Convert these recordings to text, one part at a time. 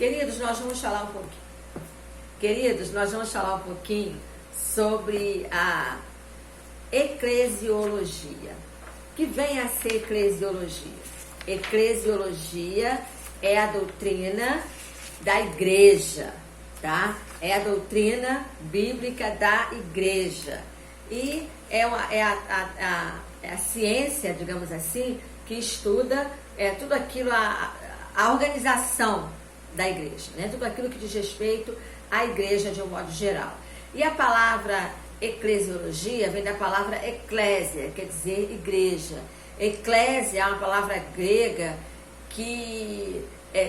Queridos, nós vamos falar um pouquinho sobre a eclesiologia. O que vem a ser eclesiologia? Eclesiologia é a doutrina da igreja, tá? É a doutrina bíblica da igreja. E é a ciência, digamos assim, que estuda tudo aquilo, a organização da igreja, né? Tudo aquilo que diz respeito à igreja de um modo geral. E a palavra eclesiologia vem da palavra eclésia, quer dizer igreja. Eclésia é uma palavra grega que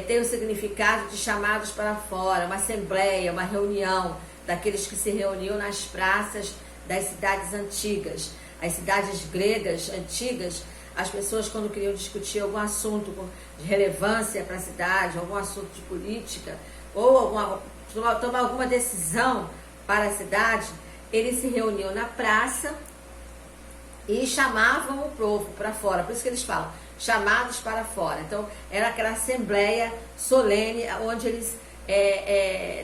tem o significado de chamados para fora, uma assembleia, uma reunião daqueles que se reuniam nas praças das cidades antigas. As cidades gregas antigas, as pessoas quando queriam discutir algum assunto de relevância para a cidade, algum assunto de política, ou tomar alguma decisão para a cidade, eles se reuniam na praça e chamavam o povo para fora. Por isso que eles falam, chamados para fora. Então, era aquela assembleia solene onde eles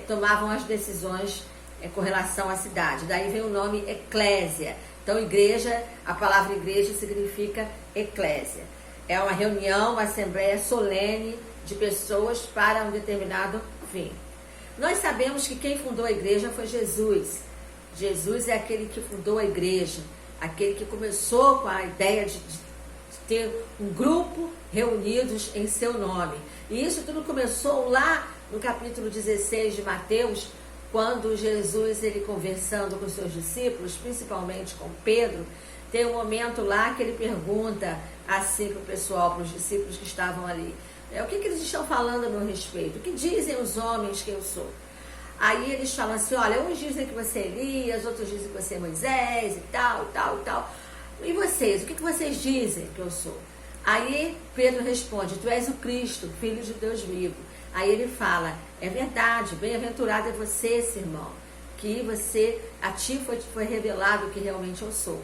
tomavam as decisões com relação à cidade. Daí vem o nome eclésia. Então, igreja, a palavra igreja significa eclésia. É uma reunião, uma assembleia solene de pessoas para um determinado fim. Nós sabemos que quem fundou a igreja foi Jesus. Jesus é aquele que fundou a igreja, aquele que começou com a ideia de ter um grupo reunidos em seu nome. E isso tudo começou lá no capítulo 16 de Mateus, quando Jesus, ele conversando com seus discípulos, principalmente com Pedro, tem um momento lá que ele pergunta assim para o pessoal, para os discípulos que estavam ali, o que eles estão falando a meu respeito? O que dizem os homens que eu sou? Aí eles falam assim, olha, uns dizem que você é Elias, outros dizem que você é Moisés e tal, e tal, e tal. E vocês, o que vocês dizem que eu sou? Aí Pedro responde, tu és o Cristo, Filho de Deus vivo. Aí ele fala, é verdade, bem-aventurado é você, irmão, que a ti foi revelado que realmente eu sou.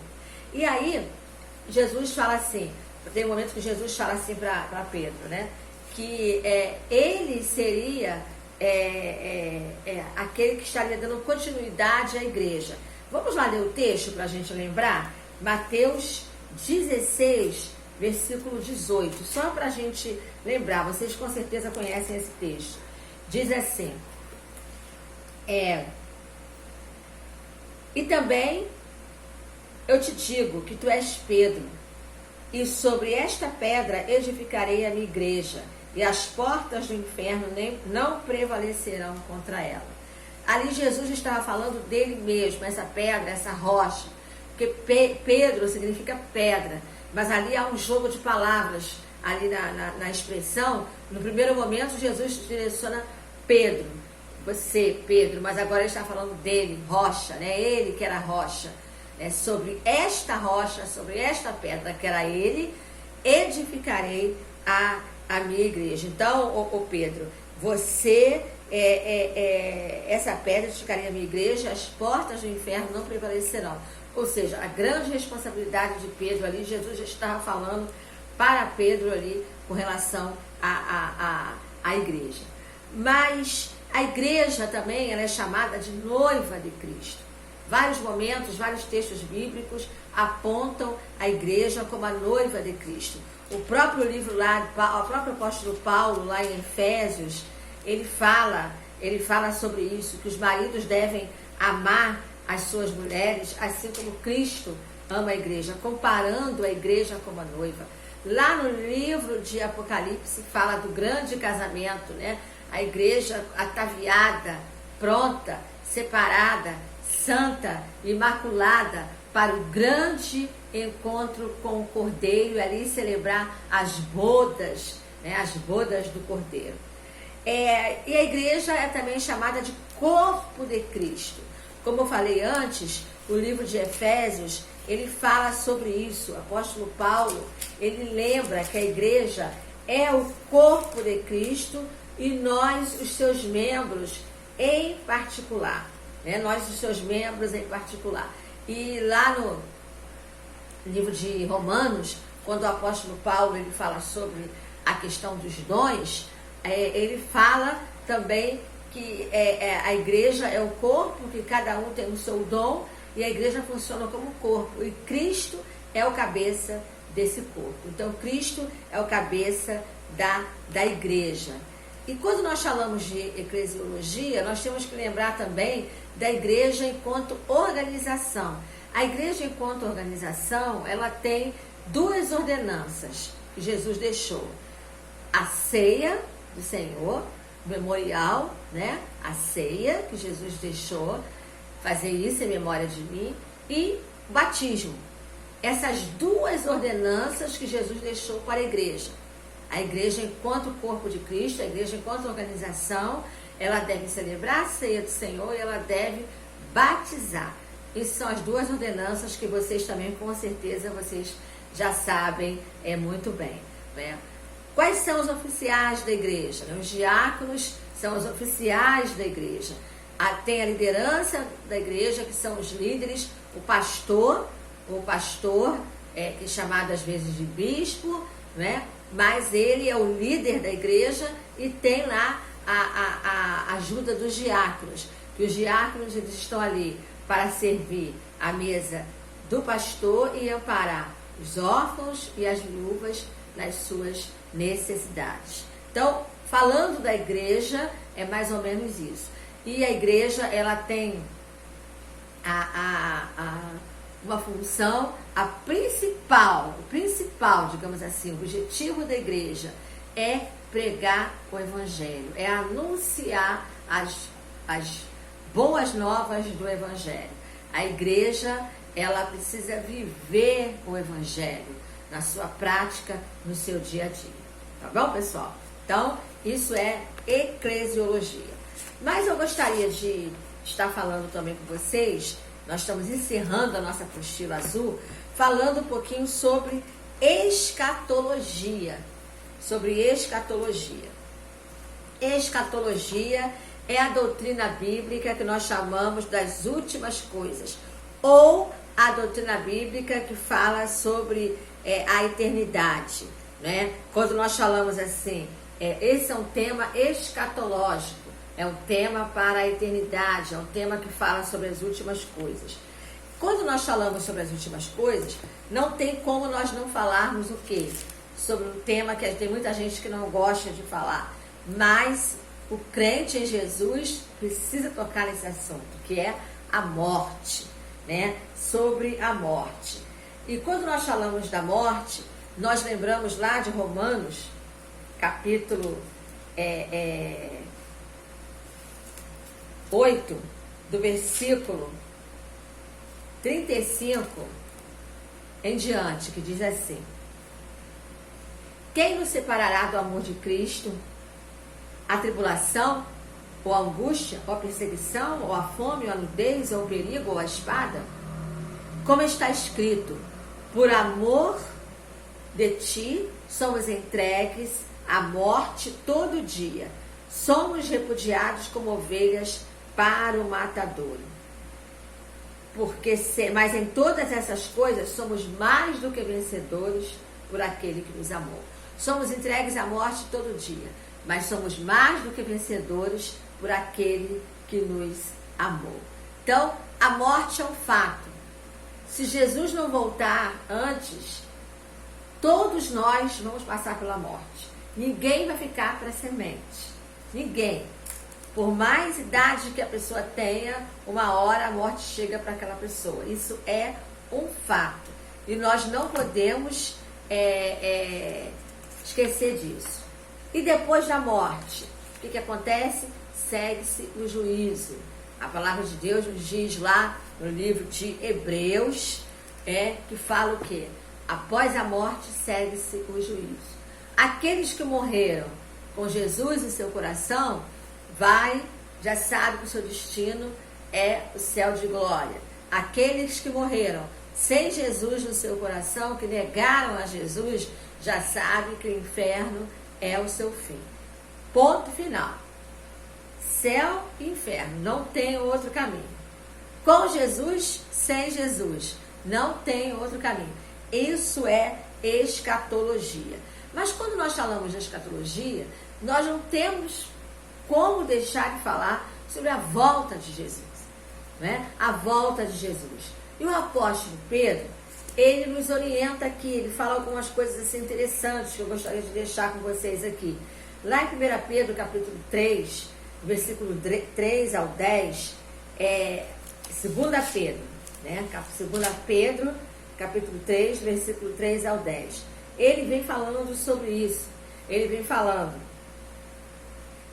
E aí, Jesus fala assim, tem um momento que Jesus fala assim para Pedro, né? Que ele seria aquele que estaria dando continuidade à igreja. Vamos lá ler o texto para a gente lembrar? Mateus 16, versículo 18, só para a gente lembrar, vocês com certeza conhecem esse texto. Diz assim, e também eu te digo que tu és Pedro, e sobre esta pedra edificarei a minha igreja, e as portas do inferno não prevalecerão contra ela. Ali Jesus estava falando dele mesmo, essa pedra, essa rocha, porque Pedro significa pedra, mas ali há um jogo de palavras, ali na expressão. No primeiro momento Jesus direciona Pedro, você Pedro, mas agora ele está falando dele, rocha, né? Ele que era rocha, sobre esta rocha, sobre esta pedra que era ele, edificarei a minha igreja. Então, ô Pedro, você essa pedra edificarei a minha igreja, as portas do inferno não prevalecerão. Ou seja, a grande responsabilidade de Pedro ali, Jesus já estava falando para Pedro ali com relação à igreja. Mas a igreja também ela é chamada de noiva de Cristo. Vários momentos, vários textos bíblicos apontam a igreja como a noiva de Cristo. O próprio livro lá, o próprio apóstolo Paulo, lá em Efésios, ele fala sobre isso, que os maridos devem amar as suas mulheres, assim como Cristo ama a igreja, comparando a igreja como a noiva. Lá no livro de Apocalipse fala do grande casamento, né? A igreja ataviada, pronta, separada, santa, imaculada, para o grande encontro com o Cordeiro, e ali celebrar as bodas, né? As bodas do Cordeiro. E a igreja é também chamada de corpo de Cristo. Como eu falei antes, o livro de Efésios, ele fala sobre isso. O apóstolo Paulo, ele lembra que a igreja é o corpo de Cristo e nós, os seus membros, em particular. Né? Nós, os seus membros, em particular. E lá no livro de Romanos, quando o apóstolo Paulo ele fala sobre a questão dos dons, ele fala também que a igreja é o corpo, que cada um tem o seu dom, e a igreja funciona como corpo, e Cristo é o cabeça desse corpo. Então, Cristo é o cabeça da igreja. E quando nós falamos de eclesiologia, nós temos que lembrar também da igreja enquanto organização. A igreja enquanto organização, ela tem duas ordenanças que Jesus deixou. A ceia do Senhor, o memorial, né? A ceia que Jesus deixou, fazer isso em memória de mim, e o batismo. Essas duas ordenanças que Jesus deixou para a igreja. A igreja enquanto corpo de Cristo, a igreja enquanto organização, ela deve celebrar a ceia do Senhor e ela deve batizar. Essas são as duas ordenanças que vocês também, com certeza, vocês já sabem muito bem, né? Quais são os oficiais da igreja? Os diáconos são os oficiais da igreja. Tem a liderança da igreja, que são os líderes, o pastor, que é chamado às vezes de bispo, né? Mas ele é o líder da igreja, e tem lá a ajuda dos diáconos, que os diáconos eles estão ali para servir a mesa do pastor e amparar os órfãos e as viúvas nas suas necessidades. Então, falando da igreja, é mais ou menos isso. E a igreja, ela tem uma função, o principal, digamos assim, o objetivo da igreja é pregar o evangelho, é anunciar as boas novas do evangelho. A igreja, ela precisa viver o evangelho na sua prática, no seu dia a dia. Tá bom, pessoal? Então, isso é eclesiologia. Mas eu gostaria de estar falando também com vocês, nós estamos encerrando a nossa apostila azul, falando um pouquinho sobre escatologia. Escatologia é a doutrina bíblica que nós chamamos das últimas coisas, ou a doutrina bíblica que fala sobre a eternidade, né? Quando nós falamos assim, esse é um tema escatológico, é um tema para a eternidade, é um tema que fala sobre as últimas coisas. Quando nós falamos sobre as últimas coisas, não tem como nós não falarmos o quê? Sobre um tema que tem muita gente que não gosta de falar, mas o crente em Jesus precisa tocar nesse assunto, que é a morte, né? Sobre a morte. E quando nós falamos da morte, nós lembramos lá de Romanos, capítulo 8, do versículo 35 em diante, que diz assim: quem nos separará do amor de Cristo? A tribulação, ou a angústia, ou a perseguição, ou a fome, ou a nudez, ou o perigo, ou a espada? Como está escrito, por amor de ti somos entregues à morte todo dia. Somos repudiados como ovelhas para o matadouro. Mas em todas essas coisas somos mais do que vencedores por aquele que nos amou. Somos entregues à morte todo dia, mas somos mais do que vencedores por aquele que nos amou. Então, a morte é um fato. Se Jesus não voltar antes, todos nós vamos passar pela morte. Ninguém vai ficar para semente. Ninguém. Por mais idade que a pessoa tenha, uma hora a morte chega para aquela pessoa. Isso é um fato. E nós não podemos esquecer disso. E depois da morte, o que acontece? Segue-se o juízo. A palavra de Deus nos diz lá no livro de Hebreus, que fala o quê? Após a morte, segue-se o juízo. Aqueles que morreram com Jesus em seu coração, já sabe que o seu destino é o céu de glória. Aqueles que morreram sem Jesus no seu coração, que negaram a Jesus, já sabe que o inferno é o seu fim. Ponto final. Céu e inferno, não tem outro caminho. Com Jesus, sem Jesus, não tem outro caminho. Isso é escatologia. Mas quando nós falamos de escatologia, nós não temos como deixar de falar sobre a volta de Jesus, né? A volta de Jesus. E o apóstolo Pedro, ele nos orienta aqui, ele fala algumas coisas assim interessantes que eu gostaria de deixar com vocês aqui. Lá em 1 Pedro, capítulo 3, versículo 3 ao 10, 2 Pedro, né? 2 Pedro, capítulo 3, versículo 3 ao 10. Ele vem falando sobre isso. Ele vem falando: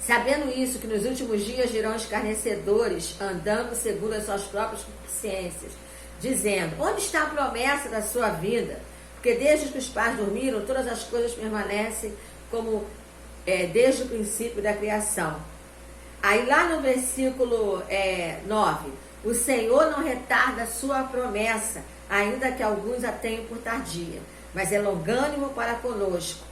sabendo isso, que nos últimos dias virão escarnecedores, andando segundo as suas próprias concupiscências, dizendo: onde está a promessa da sua vinda? Porque desde que os pais dormiram, todas as coisas permanecem como desde o princípio da criação. Aí lá no versículo 9, o Senhor não retarda a sua promessa, ainda que alguns a tenham por tardia, mas é longânimo para conosco,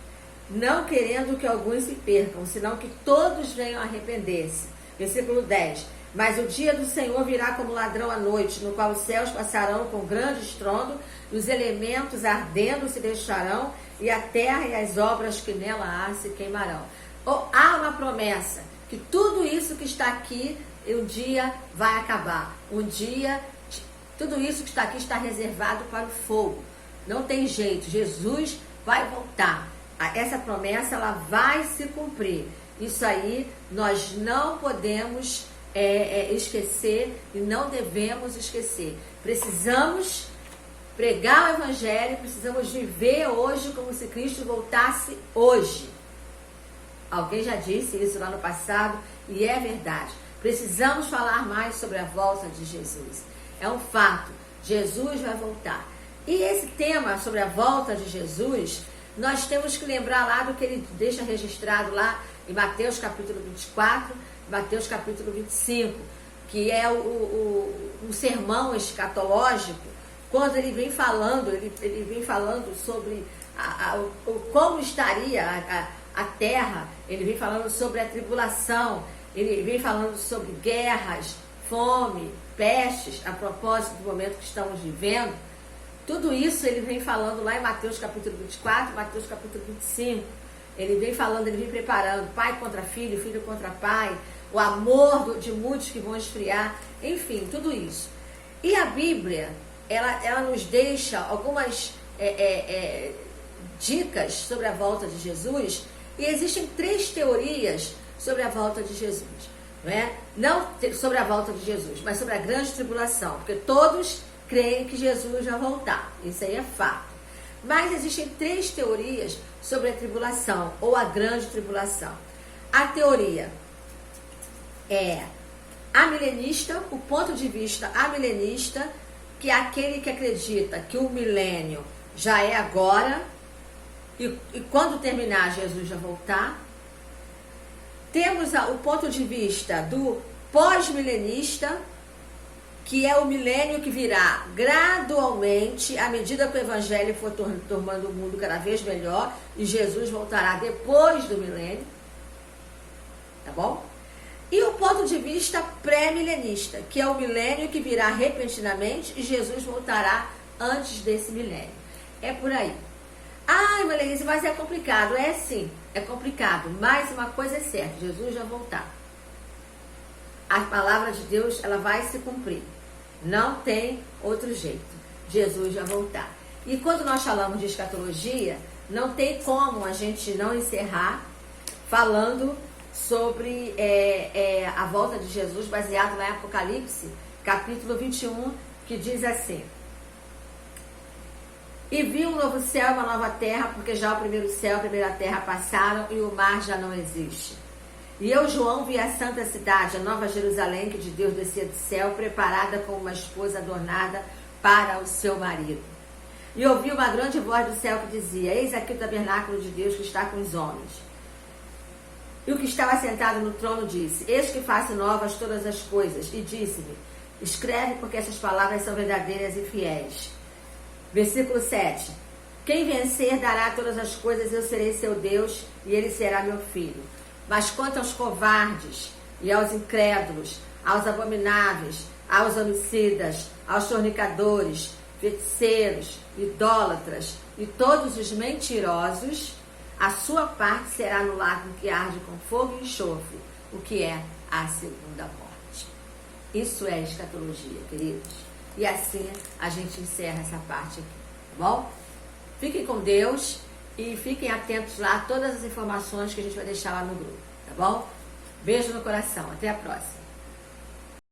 não querendo que alguns se percam, senão que todos venham a arrepender-se. Versículo 10. Mas o dia do Senhor virá como ladrão à noite, no qual os céus passarão com grande estrondo, e os elementos ardendo se deixarão, e a terra e as obras que nela há se queimarão. Há uma promessa, que tudo isso que está aqui, um dia vai acabar. Um dia, tudo isso que está aqui está reservado para o fogo. Não tem jeito, Jesus vai voltar. Essa promessa, ela vai se cumprir. Isso aí nós não podemos esquecer e não devemos esquecer. Precisamos pregar o Evangelho, precisamos viver hoje como se Cristo voltasse hoje. Alguém já disse isso lá no passado e é verdade. Precisamos falar mais sobre a volta de Jesus. É um fato, Jesus vai voltar. E esse tema sobre a volta de Jesus, nós temos que lembrar lá do que ele deixa registrado lá em Mateus capítulo 24, Mateus capítulo 25, que é um sermão escatológico, quando ele vem falando, ele vem falando sobre como estaria a terra, ele vem falando sobre a tribulação, ele vem falando sobre guerras, fome, pestes, a propósito do momento que estamos vivendo. Tudo isso ele vem falando lá em Mateus capítulo 24, Mateus capítulo 25. Ele vem falando, ele vem preparando pai contra filho, filho contra pai, o amor de muitos que vão esfriar, enfim, tudo isso. E a Bíblia, ela nos deixa algumas dicas sobre a volta de Jesus, e existem 3 teorias sobre a volta de Jesus. Não é? Não sobre a volta de Jesus, mas sobre a grande tribulação, porque todos creem que Jesus vai voltar, isso aí é fato. Mas existem 3 teorias sobre a tribulação, ou a grande tribulação. A teoria é amilenista, o ponto de vista amilenista, que é aquele que acredita que o milênio já é agora, e quando terminar Jesus já voltar. Temos o ponto de vista do pós-milenista, que é o milênio que virá gradualmente, à medida que o Evangelho for tornando o mundo cada vez melhor, e Jesus voltará depois do milênio, tá bom? E o ponto de vista pré-milenista, que é o milênio que virá repentinamente, e Jesus voltará antes desse milênio. É por aí. Ai, Maria, mas é complicado. É sim, é complicado, mas uma coisa é certa, Jesus já voltar. A palavra de Deus, ela vai se cumprir. Não tem outro jeito. Jesus já voltar. E quando nós falamos de escatologia, não tem como a gente não encerrar falando sobre a volta de Jesus, baseado lá em Apocalipse, capítulo 21, que diz assim: e vi um novo céu e uma nova terra, porque já o primeiro céu e a primeira terra passaram e o mar já não existe. E eu, João, vi a santa cidade, a nova Jerusalém, que de Deus descia do céu, preparada como uma esposa adornada para o seu marido. E ouvi uma grande voz do céu que dizia: eis aqui o tabernáculo de Deus que está com os homens. E o que estava sentado no trono disse: eis que faço novas todas as coisas. E disse-me: escreve, porque essas palavras são verdadeiras e fiéis. Versículo 7. Quem vencer dará todas as coisas, eu serei seu Deus, e ele será meu filho. Mas quanto aos covardes, e aos incrédulos, aos abomináveis, aos homicidas, aos fornicadores, feiticeiros, idólatras, e todos os mentirosos, A sua parte será no lago que arde com fogo e enxofre, o que é a segunda morte. Isso é escatologia, queridos. E assim a gente encerra essa parte aqui, tá bom? Fiquem com Deus e fiquem atentos lá a todas as informações que a gente vai deixar lá no grupo, tá bom? Beijo no coração, até a próxima.